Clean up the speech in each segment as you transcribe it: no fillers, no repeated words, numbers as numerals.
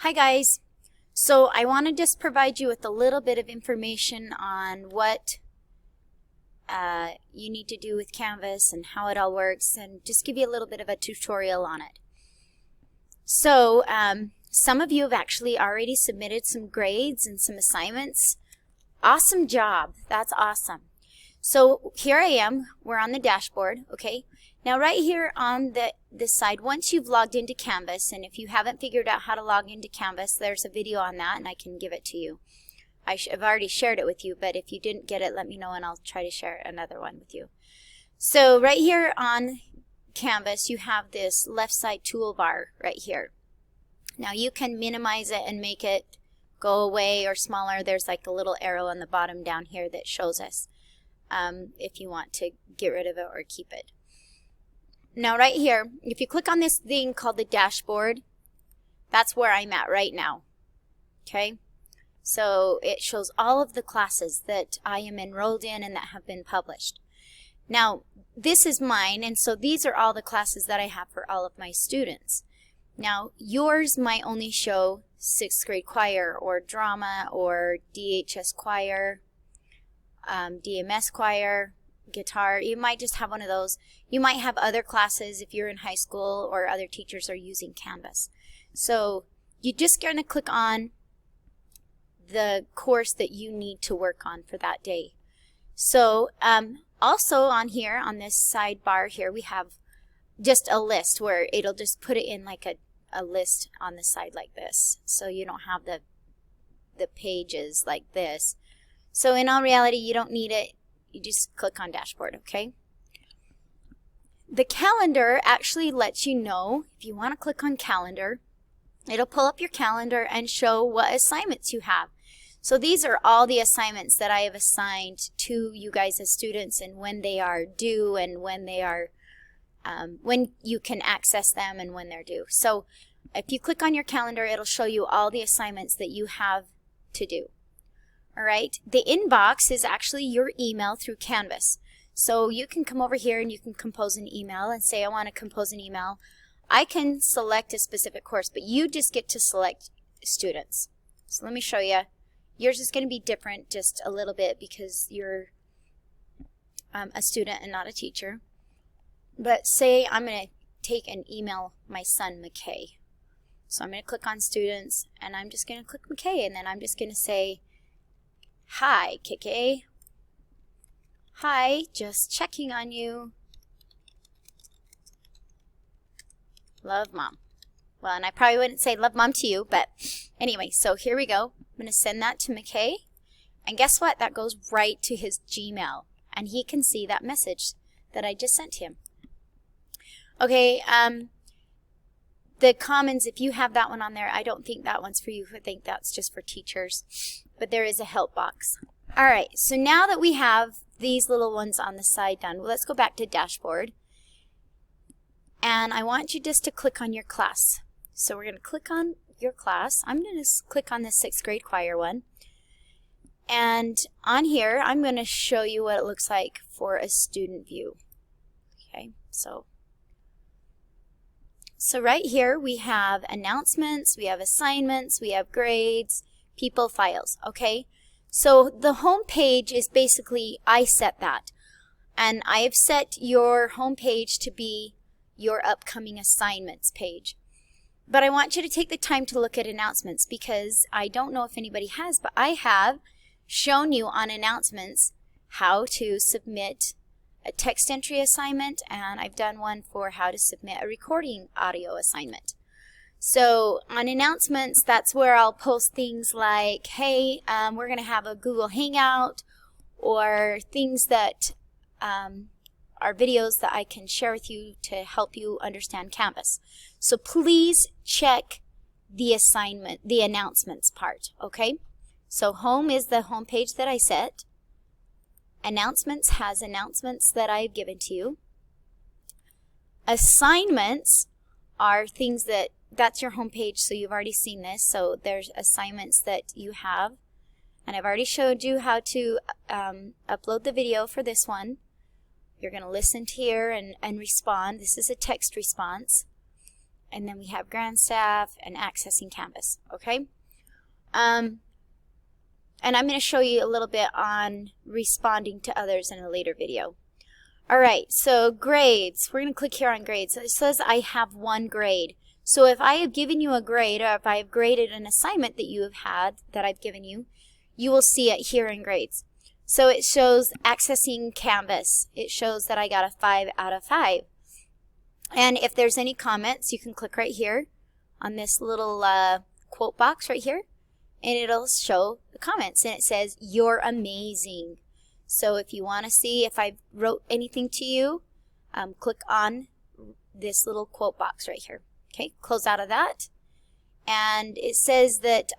Hi guys. So I want to just provide you with a little bit of information on what you need to do with Canvas and how it all works, and just give you a little bit of a tutorial on it. So some of you have actually already submitted some grades and some assignments. Awesome job. That's awesome. So here I am. We're on the dashboard, okay? Now right here on this side, once you've logged into Canvas, and if you haven't figured out how to log into Canvas, there's a video on that and I can give it to you. I've already shared it with you, but if you didn't get it, let me know and I'll try to share another one with you. So right here on Canvas, you have this left side toolbar right here. Now you can minimize it and make it go away or smaller. There's like a little arrow on the bottom down here that shows us if you want to get rid of it or keep it. Now right here, if you click on this thing called the dashboard, that's where I'm at right now. Okay? So it shows all of the classes that I am enrolled in and that have been published. Now this is mine, and so these are all the classes that I have for all of my students. Now yours might only show 6th grade choir or drama or DHS choir, DMS choir, guitar. You might just have one of those. You might have other classes if you're in high school or other teachers are using Canvas. So you're just going to click on the course that you need to work on for that day. So also on here, on this sidebar here, we have just a list where it'll just put it in like a list on the side like this. So you don't have the pages like this. So in all reality, you don't need it. You just click on dashboard, okay? The calendar actually lets you know, if you want to click on calendar, it'll pull up your calendar and show what assignments you have. So these are all the assignments that I have assigned to you guys as students, and when they are due, and when they are, when you can access them and when they're due. So if you click on your calendar, it'll show you all the assignments that you have to do. All right, the inbox is actually your email through Canvas. So you can come over here and you can compose an email and say, I want to compose an email. I can select a specific course, but you just get to select students. So let me show you. Yours is going to be different just a little bit because you're a student and not a teacher. But say I'm going to take and email my son, McKay. So I'm going to click on students and I'm just going to click McKay, and then I'm just going to say, hi, KK. Hi, just checking on you. Love, Mom. Well, and I probably wouldn't say love, Mom, to you, but anyway, so here we go. I'm going to send that to McKay. And guess what? That goes right to his Gmail. And he can see that message that I just sent him. Okay, the Commons, if you have that one on there, I don't think that one's for you. I think that's just for teachers. But there is a help box. All right, so now that we have these little ones on the side done, well, let's go back to dashboard. And I want you just to click on your class. So we're going to click on your class. I'm going to click on the 6th grade choir one. And on here, I'm going to show you what it looks like for a student view. Okay, so right here we have announcements, we have assignments, we have grades, people, files, okay? So the home page is basically, I set that. And I have set your home page to be your upcoming assignments page. But I want you to take the time to look at announcements, because I don't know if anybody has, but I have shown you on announcements how to submit a text entry assignment, and I've done one for how to submit a recording audio assignment. So on announcements, that's where I'll post things like, hey, we're going to have a Google Hangout, or things that are videos that I can share with you to help you understand Canvas. So please check the assignment, the announcements part, okay? So home is the home page that I set. Announcements has announcements that I've given to you. Assignments are things that's your home page, so you've already seen this. So there's assignments that you have, and I've already showed you how to upload the video for this one. You're going to listen to here and respond. This is a text response. and then we have Grandstaff and accessing Canvas, okay? And I'm going to show you a little bit on responding to others in a later video. All right, so grades. We're going to click here on grades. So it says I have 1 grade. So if I have given you a grade, or if I have graded an assignment that you have had, that I've given you, you will see it here in grades. So it shows accessing Canvas. It shows that I got a 5 out of 5. And if there's any comments, you can click right here on this little quote box right here, and it'll show the comments, and it says, "You're amazing." So if you want to see if I wrote anything to you, click on this little quote box right here. Okay, close out of that. And it says that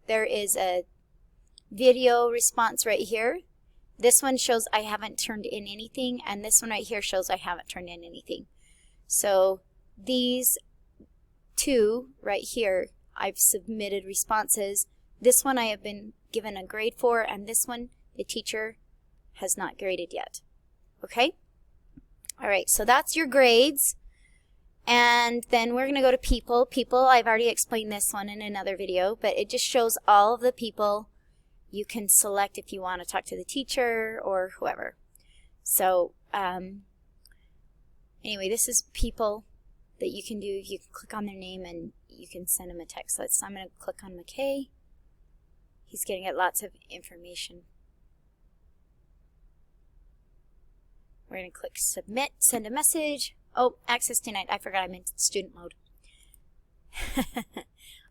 there is a video response right here. This one shows I haven't turned in anything, and this one right here shows I haven't turned in anything. So these 2 right here, I've submitted responses. This one I have been given a grade for, and this one the teacher has not graded yet. Okay? All right, so that's your grades. And then we're going to go to people. People, I've already explained this one in another video, but it just shows all of the people. You can select if you want to talk to the teacher or whoever. So anyway, this is people that you can do. You can click on their name and you can send them a text. So I'm going to click on McKay. He's going to get lots of information. We're going to click submit, send a message. Oh, access denied. I forgot I'm in student mode.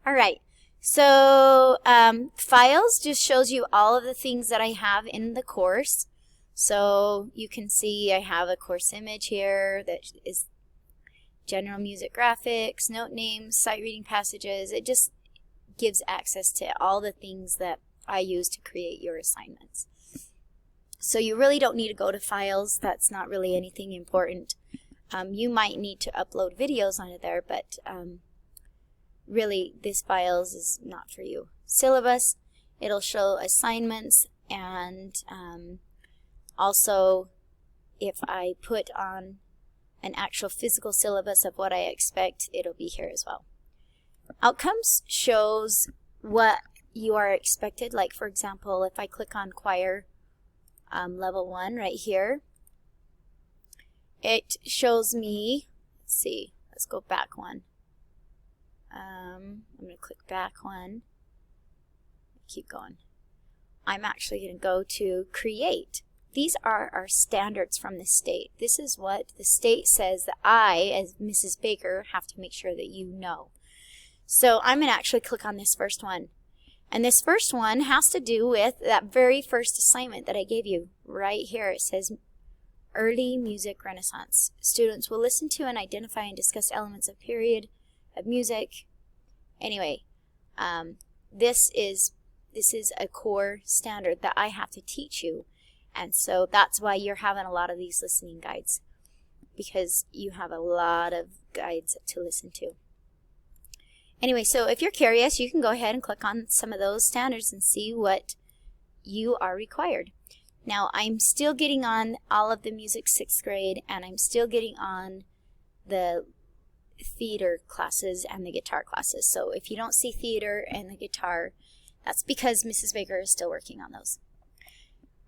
All right. So files just shows you all of the things that I have in the course. So you can see I have a course image here that is general music graphics, note names, sight reading passages. It just gives access to all the things that I use to create your assignments. So you really don't need to go to files. That's not really anything important. You might need to upload videos onto there, but really this files is not for you. Syllabus, it'll show assignments, and also if I put on an actual physical syllabus of what I expect, it'll be here as well. Outcomes shows what you are expected. Like for example, if I click on choir level 1 right here, it shows me, let's see, let's go back one. I'm going to click back one. Keep going. I'm actually going to go to create. These are our standards from the state. This is what the state says that I, as Mrs. Baker, have to make sure that you know. So I'm going to actually click on this first one. And this first one has to do with that very first assignment that I gave you. Right here it says Early Music Renaissance. Students will listen to and identify and discuss elements of period of music. Anyway, this is a core standard that I have to teach you. And so that's why you're having a lot of these listening guides, because you have a lot of guides to listen to. Anyway, so if you're curious, you can go ahead and click on some of those standards and see what you are required. Now, I'm still getting on all of the music 6th grade, and I'm still getting on the theater classes and the guitar classes. So if you don't see theater and the guitar, that's because Mrs. Baker is still working on those.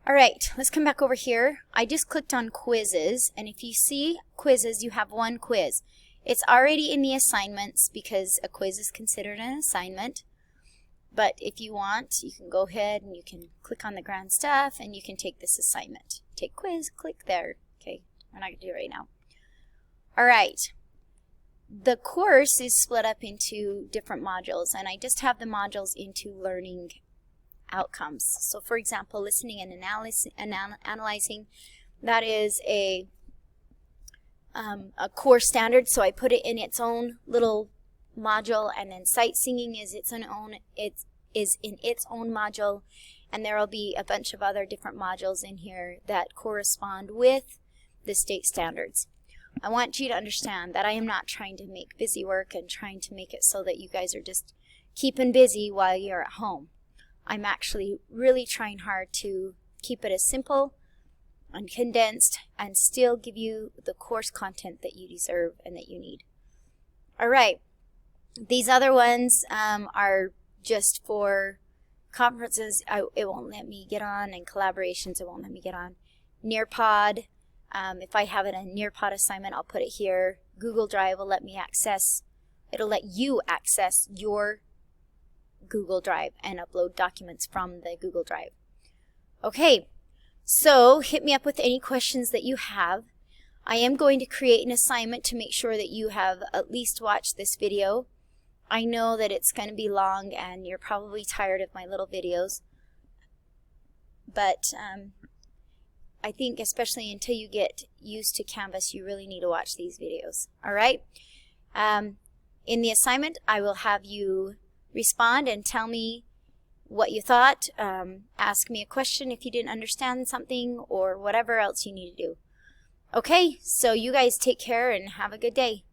All right, let's come back over here. I just clicked on quizzes, and if you see quizzes, you have one quiz. It's already in the assignments because a quiz is considered an assignment. But if you want, you can go ahead and you can click on the Grandstaff and you can take this assignment. Take quiz, click there. Okay, we're not going to do it right now. All right. The course is split up into different modules, and I just have the modules into learning outcomes. So for example, listening and analyzing, that is a core standard, so I put it in its own little module, and then sight singing is in its own module, and there will be a bunch of other different modules in here that correspond with the state standards. I want you to understand that I am not trying to make busy work and trying to make it so that you guys are just keeping busy while you're at home. I'm actually really trying hard to keep it as simple and condensed and still give you the course content that you deserve and that you need. All right. These other ones are just for conferences. It won't let me get on, and collaborations it won't let me get on. Nearpod, if I have a Nearpod assignment, I'll put it here. Google Drive will let me access, it'll let you access your Google Drive and upload documents from the Google Drive. Okay, so hit me up with any questions that you have. I am going to create an assignment to make sure that you have at least watched this video. I know that it's going to be long and you're probably tired of my little videos, but I think especially until you get used to Canvas, you really need to watch these videos. All right? In the assignment, I will have you respond and tell me what you thought. Ask me a question if you didn't understand something or whatever else you need to do. Okay, so you guys take care and have a good day.